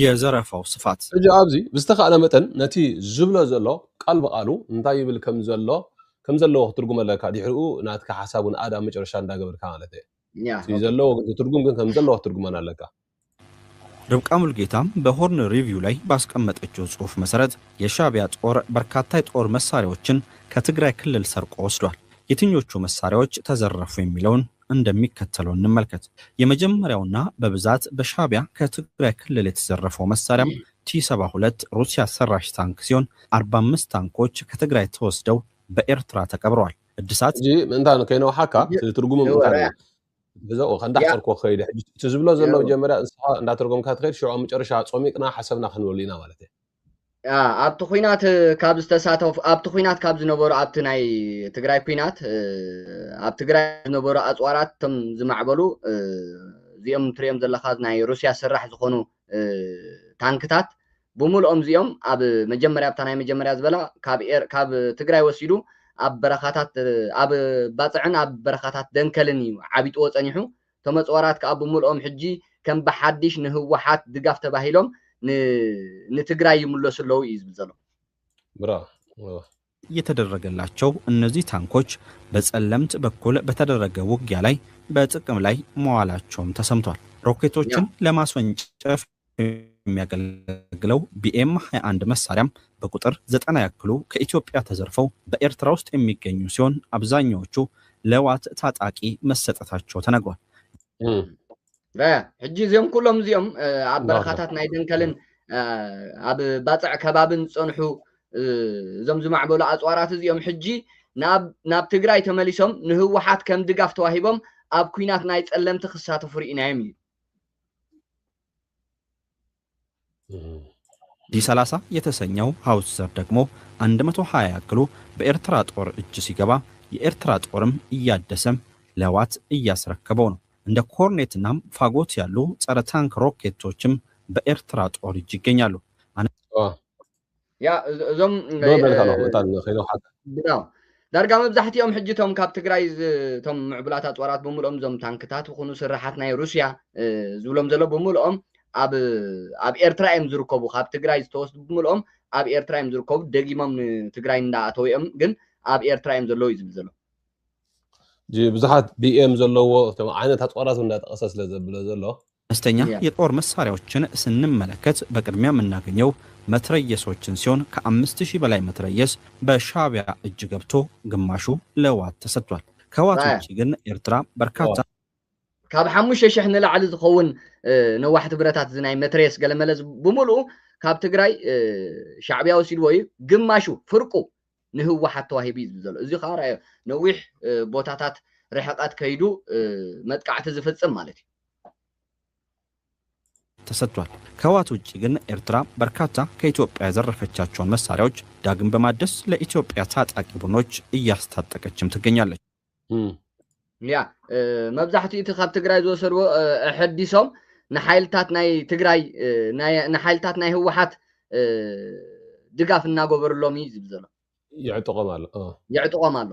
G: የዘረፋው ስፋት
D: እጂ አብዚ ብስተኻለ መጠን ነቲ ዝብሎ ዘሎ ቃል በቃሉ እንታይ ይብል ከም ዘሎ ትርጉም ለካ ዲሕሩ ናትካ ሐሳቡን አዳ መጨረሻ እንዳገበርካ ማለት እዩ ዘሎ ትርጉም ግን ከም ዘሎ ትርጉም አለካ
G: ርብቃ ሙልጌታም በሆርን ሪቪው ላይ ባስቀመጠችው ጽሁፍ መሰረት የሻዕቢያ ጦር በርካታ የጦር መሳሪያዎችን ከትግራይ ክልል ሰርቆ ወስዷል። የትኞቹ መሳሪያዎች ተዘረፉ የሚለውን እንደሚከተለው እንመልከት። የመጀመሪያውና በብዛት በሻዕቢያ ከትግራይ ክልል የተዘረፈው መሳሪያም T72 ሩሲያ ሰራሽ ታንክ ሲሆን 45 ታንኮች ከትግራይ ተወስደው በኤርትራ ተቀብረዋል። እድሳት
D: እጂ እንታን ከይነው ሐካ ትርጉሙ እንታን በዛው ከንዳሕርኮ ኸይደ ትዝብሎ ዘሎ መጀመሪያ እንስሓ እንዳተርጎምካ ትኸይድ ሽዑ መጨረሻ ጾሚቅና ሐሰብና ክንወሊና ማለት እዩ
E: ኣብቲ ኩናት ካብ ዝተሳተፉ ኣብቲ ኩናት ካብ ዝነበሩ ኣብቲ ናይ ትግራይ ኩናት ኣብ ትግራይ ዝነበሩ ኣጽዋራት ቶም ዝማዕበሉ እዚኦም ትሪኦም ዘለኻ ናይ ሩስያ ስራሕ ዝኾኑ ታንክታት ብሙሉኦም እዚኦም ኣብ መጀመርያ ኣብታ ናይ መጀመርያ ዝበላ ካብ ትግራይ ወሲዱ ኣብ በረኻታት ኣብ ባጽዕን ኣብ በረኻታት ደንከልን እዩ ዓቢጥዎ ጸኒሑ ተመጽዋራት ካብ ብሙሉኦም ሕጂ ከም በሓዲሽ ንህወሓት ድጋፍ ተባሂሎም ንትግራይ ይምለሱለው ይዝብል ዘሎ
D: ብራው
G: የተደረገላቸው እነዚህ ታንኮች በጸለምት በኩል በተደረገ ውጊያ ላይ በጥቅም ላይ መዋላቸውም ተሰምቷል። ሮኬቶችን ለማስወንጨፍ የሚያገለግለው BM21 መሳሪያም በቁጥር 90 ያክሉ ከኢትዮጵያ ተዘርፈው በኤርትራ ውስጥ የሚገኙ ሲሆን አብዛኛዎቹ ለህወሓት ታጣቂ መሰጠታቸው ተነግሯል።
E: ሕጂ እዚኦም ኩሎም እዚኦም ኣብ በረኻታት ናይ ደንከልን ኣብ ባጽዕ ከባብን ጸንሑ እዞም ዝማዕበሉ ኣጽዋራት እዚኦም ሕጂ ናብ ትግራይ ተመሊሶም ንህወሓት ከም ድጋፍ ተዋሂቦም ኣብ ኩናት ናይ ጸለምቲ ክሳተፉ ርኢናዮም እዩ
G: ዲ30 የተሰኘው ሃውሰር ደግሞ 120 ያክሉ በኤርትራ ጦር እጅ ሲገባ የኤርትራ ጦርም እያደሰም ለህወሓት እያስረከበው ነው። እንደ ኮርኔትና ፋጎት ያሉ ጸረ ታንክ ሮኬቶችም በኤርትራ ጦር እጅ ይገኛሉ።
E: ያ እዞም ዳርጋ መብዛሕትኦም ሕጂ ቶም ካብ ትግራይ ቶም ምዕቡላት ኣጽዋራት ብሙሉኦም ዞም ታንክታት ይኹኑ ስራሓት ናይ ሩስያ ዝብሎም ዘሎ ብሙሉኦም ኣብ ኤርትራ እዮም ዝርከቡ ካብ ትግራይ ዝተወስዱ ብሙሉኦም ኣብ ኤርትራ እዮም ዝርከቡ ደጊሞም ንትግራይ እንዳኣተውኦም ግን ኣብ ኤርትራ እዮም ዘለዉ እዩ ዝብል ዘሎ
D: ብዙሓት ቢኤም ዘለዎ ዓይነት አጽዋራት እንዳጠቀሰ ስለዘብለ ዘሎ
G: አነስተኛ የጦር መሳሪያዎችን ስንመለከት በቅድሚያ የምናገኘው መትረየሶችን ሲሆን ከ5000 በላይ መትረየስ በሻዕቢያ እጅ ገብቶ ግማሹ ለዋት ተሰጥቷል። ከዋት ውጪ ግን ኤርትራ በርካታ
E: ካብ 5000 ንላዕሊ ዝኸውን ነዋሕቲ ብረታት ዝናይ መትረየስ ገለመለ ብሙሉኡ ካብ ትግራይ ሻዕቢያ ወሲድዎ እዩ ግማሹ ፍርቁ ንህወሓት ተዋሂቡ እዩ ዘሎ እዚ ከዓ ራእዮ ነዊሕ ቦታታት ርሕቀት ከይዱ መጥቃዕቲ ዝፍጽም ማለት እዩ
G: ተሰጥቷል። ከዋት ውጪ ግን ኤርትራ በርካታ ከኢትዮጵያ ያዘረፈቻቸውን መሳሪያዎች ዳግም በማደስ ለኢትዮጵያ ታጣቂ ቡድኖች እያስታጠቀችም ትገኛለች።
E: ያ መብዛሕትኡ እቲ ካብ ትግራይ ዝወሰድዎ ሕዲሶም ንሓይልታት ናይ ትግራይ ንሓይልታት ናይ ህወሓት ድጋፍ እናገበረሎም እዩ ዝብል ዘሎ ይዕጥቆም ኣሎ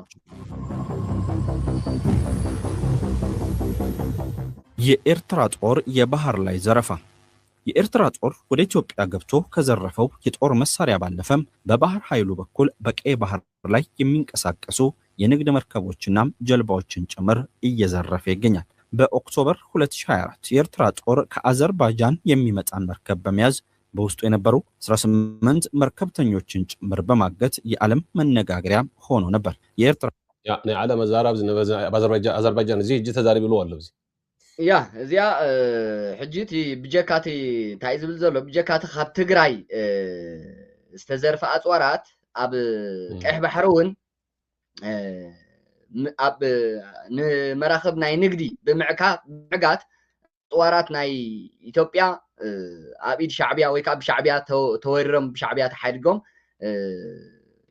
G: የኤርትራ ጦር የባህር ላይ ዘረፋ የኤርትራ ጦር ወደ ኢትዮጵያ ገብቶ ከዘረፈው የጦር መሳሪያ ባለፈም በባህር ኃይሉ በኩል በቀይ ባህር ላይ የሚንቀሳቀሱ የንግድ መርከቦችና ጀልባዎችን ጭምር እየዘረፈ ይገኛል። በኦክቶበር 2024 የኤርትራ ጦር ከአዘርባይጃን የሚመጣን መርከብ በመያዝ በውስጡ የነበሩ 18 መርከብተኞችን ጭምር በማገት የዓለም መነጋገሪያ ሆኖ ነበር። የኤርትራ
D: ናይ ዓለም አዛራብ ዝነበረ አዘርባይጃን እዚ እጅ ተዛሪብ ብሎ አለ እዚ
E: ያ እዚያ ሕጂቲ ብጀካቲ ታይ ዝብል ዘሎ ብጀካቲ ካብ ትግራይ ዝተዘርፈ አጽዋራት ኣብ ቀይሕ ባሕሪ እውን ኣብ ንመራኸብ ናይ ንግዲ ብምዕጋት አጽዋራት ናይ ኢትዮጵያ ኣብ ኢድ ሻዕቢያ ወይ ካብ ሻዕቢያ ተወሪሮም ሻዕቢያ ተሓዲጎም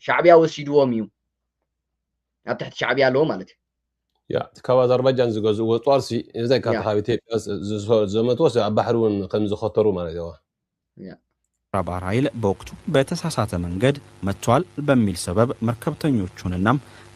E: ሻዕቢያ ወሲድዎም እዩ ኣብ ትሕቲ ሻዕቢያ ኣለዎ ማለት እዩ
D: ያ ካብ አዘርባይጃን ዝገዙ ወጧርሲ እዛይ ካብ ካብ ኢትዮጵያ ዘመትወስ ኣብ ባሕሩን ከም ዝኸተሩ ማለት እዩ
G: ያ ባህር ኃይል በወቅቱ በተሳሳተ መንገድ መጥቷል በሚል ሰበብ መርከብተኞቹንና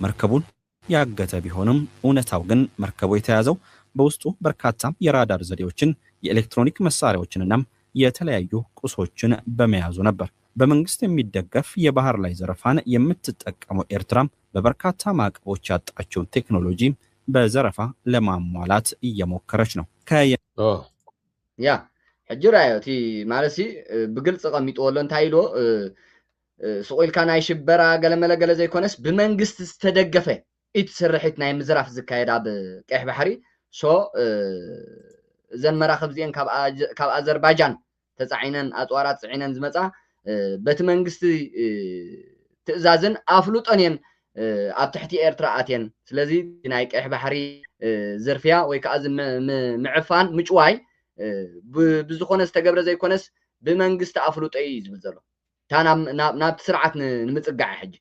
G: መርከቡን ያገተ ቢሆንም እውነታው ግን መርከቡ የተያዘው በውስጡ በርካታ የራዳር ዘዴዎችን የኤሌክትሮኒክ መሳሪያዎችንና የተለያዩ ቁሶችን በመያዙ ነበር። በመንግስት የሚደገፍ የባህር ላይ ዘረፋን የምትጠቀመው ኤርትራም በበርካታ ማዕቀቦች ያጣችውን ቴክኖሎጂ በዘረፋ ለማሟላት እየሞከረች ነው።
E: ያ ሕጅራዮቲ ማለሲ ብግልጽ ቀሚጦሎ እንታይሎ ስቆልካ ናይ ሽበራ ገለመለ ዘይኮነስ ብመንግስት ዝተደገፈ ኢትስርሒት ናይ ምዝራፍ ዝካየድ ኣብ ቀይሕ ባሕሪ ሶ ዘን መራኸብ ዚአን ካብ አዘርባይጃን ተጻዒነን አጽዋራት ጽዒነን ዝመጻ በቲ መንግስቲ ትእዛዝን አፍሉጠን ኣብ ትሕቲ ኤርትራ ኣትየን ስለዚ ናይ ቀይሕ ባሕሪ ዝርፍያ ወይ ከዓ ምዕፋን ምጭዋይ ብዝኾነ ዝተገብረ ዘይኮነስ ብመንግስቲ አፍሉጠ እዩ ዝብል ዘሎ ናብቲ ስርዓት ንምጽጋዕ ሕጂ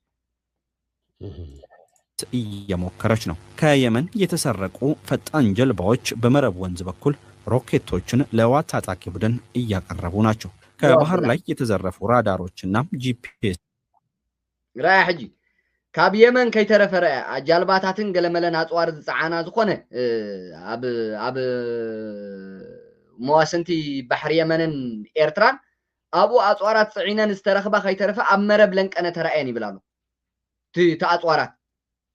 G: እየሞከረች ነው። ከየመን የተሰረቁ ፈጣን ጀልባዎች በመረብ ወንዝ በኩል ሮኬቶችን ለዋት ታጣቂ ቡድን እያቀረቡ ናቸው። ከባህር ላይ የተዘረፉ ራዳሮችና ጂፒኤስ
E: ራያ ሕጂ ካብ የመን ከይተረፈረ ጃልባታትን ገለመለን አጽዋር ዝጻዓና ዝኾነ ኣብ መዋስንቲ ባሕሪ የመንን ኤርትራን አቡ አጽዋራት ጽዒነን ዝተረኽባ ከይተረፈ ኣብ መረብ ለንቀነ ተራእየን ይብላሉ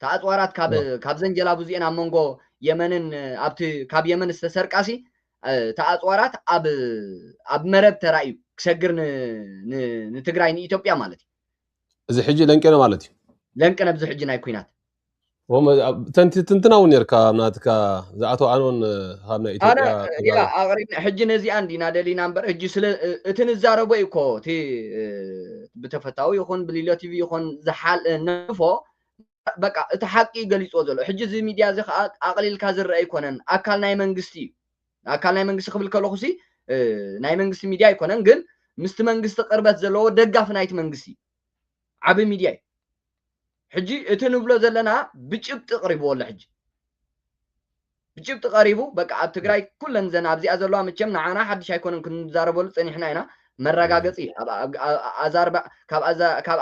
E: ተአጽዋራት ካብ ዘንጀላቡ ዚአን ኣብ መንጎ የመንን ኣብቲ ካብ የመን ዝተሰርቃሲ ተአጽዋራት ኣብ መረብ ተራእዩ ክሰግር ንትግራይ ንኢትዮጵያ ማለት እዩ
D: እዚ ሕጂ ለንቀነ ማለት እዩ
E: ለንቀነ ብዙ ሕጂ ናይ ኩናት
D: ትንትናውን ነርካ ናትካ ዝኣቶ ኣኖን ካብ ናይ ኢትዮጵያ
E: ያ ኣቅሪብና ሕጂ ነዚኣ እንዲና ደሊና እምበር ሕጂ ስለ እቲ ንዛረቦ እኮ እቲ ብተፈታዊ ይኹን ብሊሎ ቲቪ ይኹን ዝሓል ነፎ በቃ እቲ ሓቂ ገሊጾ ዘሎ ሕጂ እዚ ሚድያ እዚ ከዓ ኣቅሊልካ ዝረአ ይኮነን ኣካል ናይ መንግስቲ ኣካል ናይ መንግስቲ ክብል ከለኹሲ ናይ መንግስቲ ሚድያ ይኮነን ግን ምስቲ መንግስቲ ቅርበት ዘለዎ ደጋፍ ናይቲ መንግስቲ ዓብ ሚድያ ሕጂ እቲ ንብሎ ዘለና ብጭብጥ ቀሪብዎ ኣሎ ሕጂ ብጭብጥ ቀሪቡ በቃ ኣብ ትግራይ ኩለን ዘና ኣብዚኣ ዘለዋ መቸም ንዓና ሓድሽ ኣይኮነን ክንዛረበሉ ፀኒሕና ኢና መረጋገፂ ካብ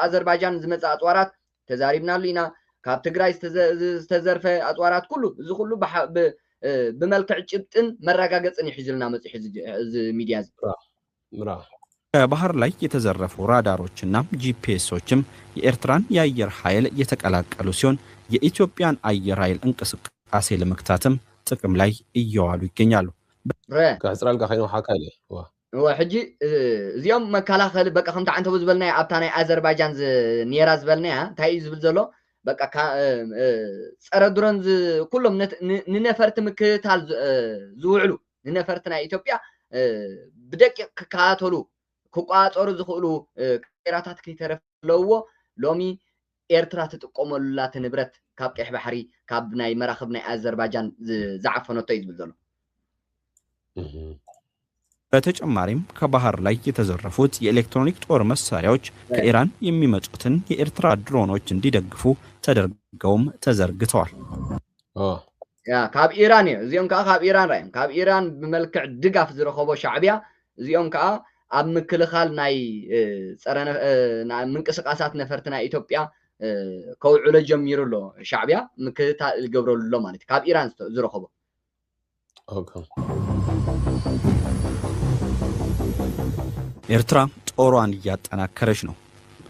E: አዘርባይጃን ዝመጻ አጽዋራት ተዛሪብናሉ ኢና ካብ ትግራይ ዝተዘርፈ አጽዋራት ኩሉ እዚ ኩሉ ብመልክዕ ጭብጥን መረጋገፅን ይሕዝልና መጽ ሕዚ ሚድያ እዚ
G: ከባህር ላይ የተዘረፉ ራዳሮችና ጂፒኤሶችም የኤርትራን የአየር ኃይል የተቀላቀሉ ሲሆን የኢትዮጵያን አየር ኃይል እንቅስቃሴ ለመክታትም ጥቅም ላይ እየዋሉ ይገኛሉ።
D: ከእስራኤል ጋር ኸይኑ ሐካለ
E: وحجي زيوم مكالاخل بقى خمت عنده بزبلنا ابتاني اذربيجان نيرا زبلنا تاي زبل زلو بقى صره درونز كلهم ننفرت مكتال زوعلو ننفرتنا ايثيوبيا بدقيق كاتولو كقاطور زخلو كيراتات كيترفلو لومي ኤርትራ ተጠቆመሉላት ንብረት ካብ ቀይሕ ባሕሪ ካብ ናይ መራኸብ ናይ አዘርባይጃን ዘዓፈነቶ ይዝብል ዘሎ
G: በተጨማሪም ከባህር ላይ የተዘረፉት የኤሌክትሮኒክ ጦር መሳሪያዎች ከኢራን የሚመጡትን የኤርትራ ድሮኖች እንዲደግፉ ተደርገውም ተዘርግተዋል።
E: ያ ካብ ኢራን እዚኦም ካብ ኢራን ራይም ካብ ኢራን በመልክዕ ድጋፍ ዝረኸቦ ሻዕቢያ እዚኦም ኣብ ምክልኻል ናይ ፀረነ ናይ ምንቅስቃሳት ነፈርትና ኢትዮጵያ ከውዕለ ጀሚሩሎ ሻዕቢያ ምክልኻል ይገብረሉሎ ማለት ካብ ኢራን ዝረኸቦ
G: ኤርትራ ጦሯን እያጠናከረች ነው።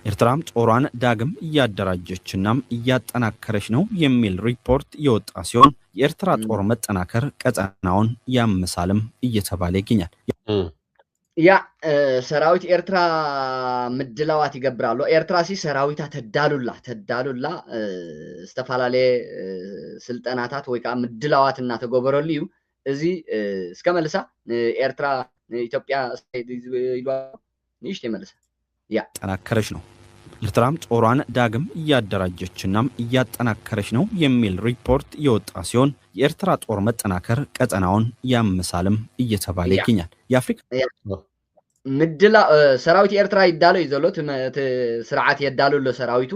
G: ኤርትራም ጦሯን ዳግም እያደራጀችናም እያጠናከረች ነው የሚል ሪፖርት የወጣ ሲሆን የኤርትራ ጦር መጠናከር ቀጠናውን ያመሳልም እየተባለ ይገኛል።
E: ያ ሰራዊት ኤርትራ ምድላዋት ይገብራሉ። ኤርትራ ሲ ሰራዊታ ተዳሉላ ዝተፋላለ ስልጠናታት ወይ ከዓ ምድላዋትና ተገበረሉ እዩ እዚ እስከ መልሳ ኤርትራ ኢትዮጵያ ንሽት መልሳ ያ
G: ጠናከረች ነው። ኤርትራም ጦሯን ዳግም እያደራጀችናም እያጠናከረች ነው የሚል ሪፖርት የወጣ ሲሆን የኤርትራ ጦር መጠናከር ቀጠናውን ያመሳልም እየተባለ ይገኛል። የአፍሪካ
E: ምድላ ሰራዊት ኤርትራ ይዳለው ይዘሎት ስርዓት ይዳሉሎ ሰራዊቱ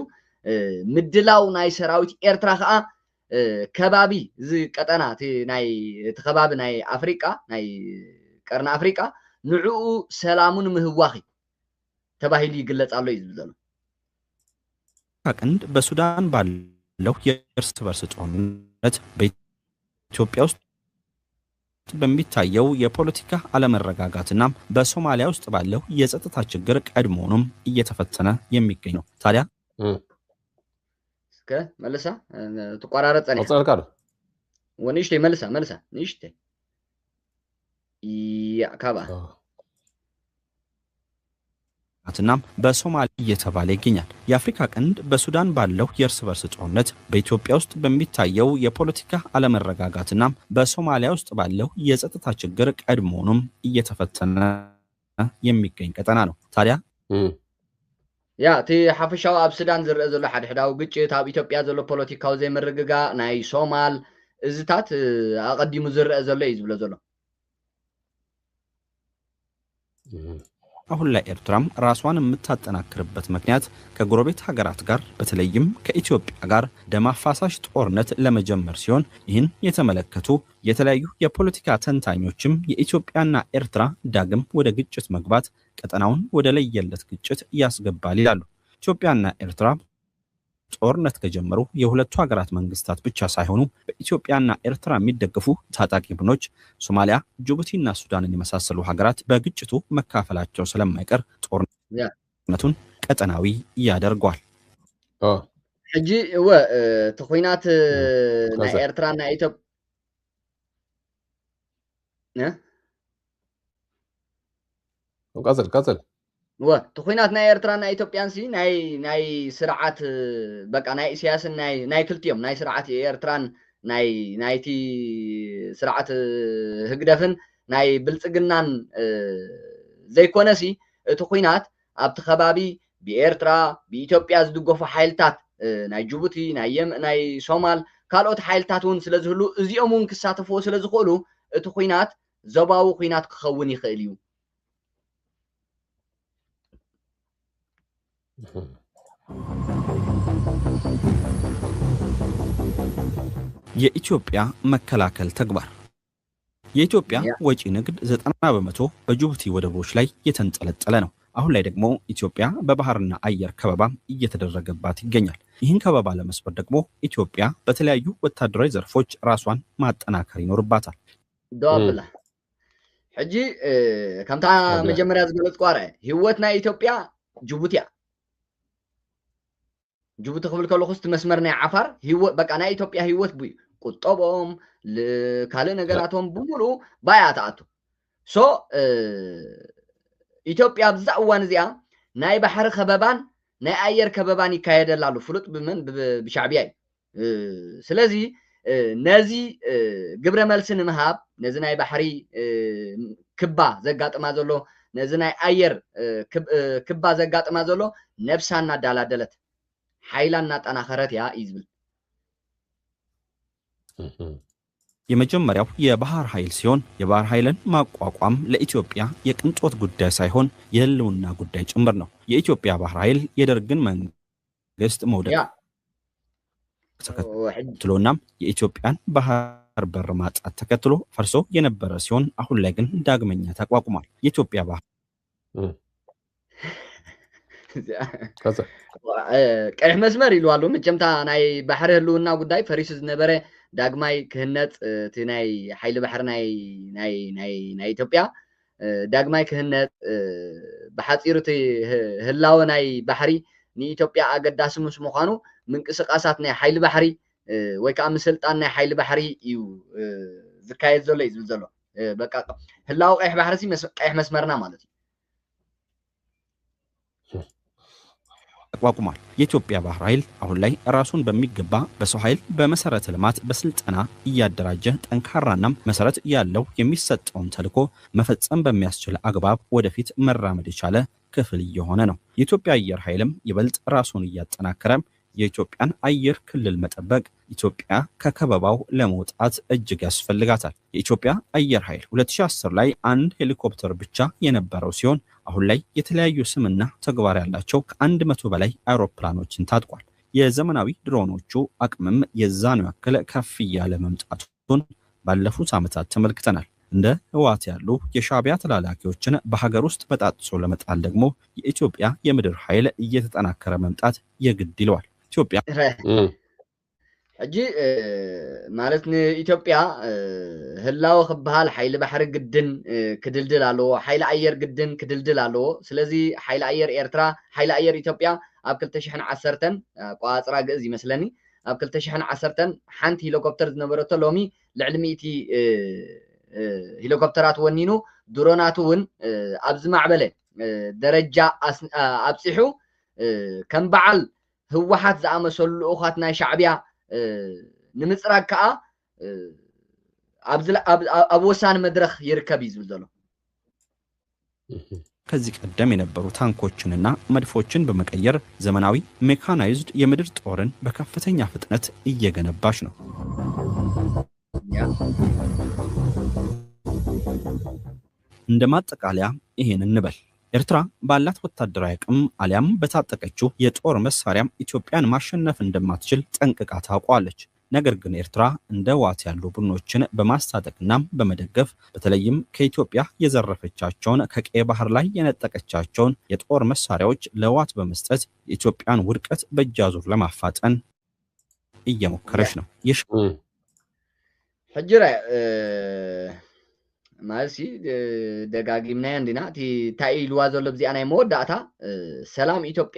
E: ምድላው ናይ ሰራዊት ኤርትራ ከዓ ከባቢ ዝ ቀጠና ናይ ተከባቢ ናይ አፍሪካ ናይ ቀርና አፍሪካ ንዑኡ ሰላሙን ምህዋኺ ተባሂሉ ይግለጻሉ ይዝብዘሉ
G: ቀንድ በሱዳን ባለው የእርስ በርስ ጦርነት በኢትዮጵያ ውስጥ በሚታየው የፖለቲካ አለመረጋጋትና በሶማሊያ ውስጥ ባለው የጸጥታ ችግር ቀድሞውንም እየተፈተነ የሚገኝ ነው። ታዲያ
E: እስከ መልሳ ተቋራረጠኝ
D: አጽልካሉ
E: ወንሽቴ መልሳ ንሽቴ ያ ካባ
G: አትናም በሶማሊያ እየተባለ ይገኛል። የአፍሪካ ቀንድ በሱዳን ባለው የእርስ በርስ ጦርነት በኢትዮጵያ ውስጥ በሚታየው የፖለቲካ አለመረጋጋትና በሶማሊያ ውስጥ ባለው የጸጥታ ችግር ቀድሞውንም እየተፈተነ የሚገኝ ቀጠና ነው። ታዲያ
E: ያ ሓፈሻው ኣብ ሱዳን ዝርአ ዘሎ ሓድሕዳው ግጭት ኣብ ኢትዮጵያ ዘሎ ፖለቲካው ዘይምርግጋ ናይ ሶማል እዝታት ኣቀዲሙ ዝርአ ዘሎ ይዝብለ ዘሎ
G: አሁን ላይ ኤርትራም ራሷን የምታጠናክርበት ምክንያት ከጎረቤት ሀገራት ጋር በተለይም ከኢትዮጵያ ጋር ደም አፋሳሽ ጦርነት ለመጀመር ሲሆን ይህን የተመለከቱ የተለያዩ የፖለቲካ ተንታኞችም የኢትዮጵያና ኤርትራ ዳግም ወደ ግጭት መግባት ቀጠናውን ወደ ለየለት ግጭት ያስገባል ይላሉ። ኢትዮጵያና ኤርትራ ጦርነት ከጀመሩ የሁለቱ ሀገራት መንግስታት ብቻ ሳይሆኑ በኢትዮጵያና ኤርትራ የሚደገፉ ታጣቂ ቡድኖች ሶማሊያ፣ ጅቡቲና ሱዳንን የመሳሰሉ ሀገራት በግጭቱ መካፈላቸው ስለማይቀር ጦርነቱን ቀጠናዊ ያደርገዋል።
E: ሕጂ ተኾይናት ናይ ኤርትራና ኢትዮጵያ
D: ቀጽል
E: ተኾይናት ናይ ኤርትራና ኢትዮጵያን ሲ ናይ ስርዓት በቃ ናይ ኢሳያስን ናይ ክልቲኦም ናይ ስርዓት ኤርትራን ናይቲ ስርዓት ህግደፍን ናይ ብልጽግናን ዘይኮነሲ እቲ ኹይናት ኣብቲ ከባቢ ብኤርትራ ብኢትዮጵያ ዝድገፉ ሓይልታት ናይ ጅቡቲ ናይ ሶማል ካልኦት ሓይልታት እውን ስለዝህሉ እዚኦም እውን ክሳተፍዎ ስለዝኽእሉ እቲ ኹይናት ዘባዊ ኹይናት ክኸውን ይኽእል እዩ።
G: የኢትዮጵያ መከላከል ተግባር የኢትዮጵያ ወጪ ንግድ 90% በጅቡቲ ወደቦች ላይ የተንጠለጠለ ነው። አሁን ላይ ደግሞ ኢትዮጵያ በባህርና አየር ከበባ እየተደረገባት ይገኛል። ይህን ከበባ ለመስበር ደግሞ ኢትዮጵያ በተለያዩ ወታደራዊ ዘርፎች ራሷን ማጠናከር ይኖርባታል።
E: ዶብላ حجي كم تا مجمرة زبلت قارة هوتنا إثيوبيا جيبوتيا جيبوتي قبل كله خست مسمرنا عفر هو بقى أنا إثيوبيا هوت بي قطبهم لكاله نجاراتهم بمولو بايعاتاتو سو إثيوبيا بزاوان زيا ناي بحر خبابان ناي أير كبابان يكايد لالو فلوت بمن بشعبياي سلازي نازي قبر ملسن مهاب نازي ناي بحري كبا زقات مازولو نازي ناي أير كبا زقات مازولو نفسنا دالادلت حيلنا تناخرت يا إزبل
G: የመጀመሪያው የባህር ኃይል ሲሆን የባህር ኃይልን ማቋቋም ለኢትዮጵያ የቅንጦት ጉዳይ ሳይሆን የህልውና ጉዳይ ጭምር ነው። የኢትዮጵያ ባህር ኃይል የደርግን መንግስት መውደቅ ተከትሎናም የኢትዮጵያን ባህር በር ማጣት ተከትሎ ፈርሶ የነበረ ሲሆን አሁን ላይ ግን ዳግመኛ ተቋቁሟል። የኢትዮጵያ ባህር
E: ቀይ መስመር ይሏሉ መጨምታ ናይ ባህር ህልውና ጉዳይ ፈሪስ ዝነበረ ዳግማይ ክህነት እቲ ናይ ሓይሊ ባሕሪ ናይ ኢትዮጵያ ዳግማይ ክህነት ብሓፂሩ እቲ ህላወ ናይ ባሕሪ ንኢትዮጵያ ኣገዳሲ ምስ ምዃኑ ምንቅስቃሳት ናይ ሓይሊ ባሕሪ ወይ ከዓ ምስልጣን ናይ ሓይሊ ባሕሪ እዩ ዝካየድ ዘሎ እዩ ዝብል ዘሎ በቃ ህላወ ቀይሕ ባሕሪ ቀይሕ መስመርና ማለት እዩ
G: ተቋቁሟል። የኢትዮጵያ ባህር ኃይል አሁን ላይ ራሱን በሚገባ በሰው ኃይል በመሰረተ ልማት በስልጠና እያደራጀ ጠንካራና መሰረት ያለው የሚሰጠውን ተልዕኮ መፈጸም በሚያስችል አግባብ ወደፊት መራመድ የቻለ ክፍል እየሆነ ነው። የኢትዮጵያ አየር ኃይልም ይበልጥ ራሱን እያጠናከረ የኢትዮጵያን አየር ክልል መጠበቅ ኢትዮጵያ ከከበባው ለመውጣት እጅግ ያስፈልጋታል። የኢትዮጵያ አየር ኃይል 2010 ላይ አንድ ሄሊኮፕተር ብቻ የነበረው ሲሆን አሁን ላይ የተለያዩ ስምና ተግባር ያላቸው ከ100 በላይ አውሮፕላኖችን ታጥቋል። የዘመናዊ ድሮኖቹ አቅምም የዛኑ ያክል ከፍ ያለ መምጣቱን ባለፉት ዓመታት ተመልክተናል። እንደ ህዋት ያሉ የሻዕቢያ ተላላኪዎችን በሀገር ውስጥ በጣጥሶ ለመጣል ደግሞ የኢትዮጵያ የምድር ኃይል እየተጠናከረ መምጣት የግድ ይለዋል። ኢትዮጵያ
E: ሕጂ ማለት ንኢትዮጵያ ህላው ክበሃል ሓይሊ ባሕሪ ግድን ክድልድል ኣለዎ ሓይሊ ኣየር ግድን ክድልድል ኣለዎ ስለዚ ሓይሊ ኣየር ኤርትራ ሓይሊ ኣየር ኢትዮጵያ ኣብ 2010 ቋፅራ ግእዝ ይመስለኒ ኣብ 2010 ሓንቲ ሄሊኮፕተር ዝነበረቶ ሎሚ ልዕሊ 100 ሄሊኮፕተራት ወኒኑ ድሮናቱ እውን ኣብ ዝማዕበለ ደረጃ ኣብፂሑ ከም በዓል ህወሓት ዝኣመሰሉ ልኡኻት ናይ ሻዕቢያ ንምፅራግ ከዓ ኣብ ወሳኒ መድረኽ ይርከብ እዩ ዝብል ዘሎ
G: ከዚህ ቀደም የነበሩ ታንኮችንና መድፎችን በመቀየር ዘመናዊ ሜካናይዝድ የምድር ጦርን በከፍተኛ ፍጥነት እየገነባች ነው። እንደማጠቃለያ ይሄን እንበል ኤርትራ ባላት ወታደራዊ አቅም አሊያም በታጠቀችው የጦር መሳሪያም ኢትዮጵያን ማሸነፍ እንደማትችል ጠንቅቃ ታውቃለች። ነገር ግን ኤርትራ እንደ ዋት ያሉ ቡድኖችን በማስታጠቅና በመደገፍ በተለይም ከኢትዮጵያ የዘረፈቻቸውን ከቀይ ባህር ላይ የነጠቀቻቸውን የጦር መሳሪያዎች ለዋት በመስጠት የኢትዮጵያን ውድቀት በእጃዙር ለማፋጠን እየሞከረች ነው።
E: ሕጅራ ማለሲ ደጋጊምና እንዲና ቲ ታኢልዋ ዘሎ ብዚኣ ናይ መወዳእታ ሰላም ኢትዮጵያ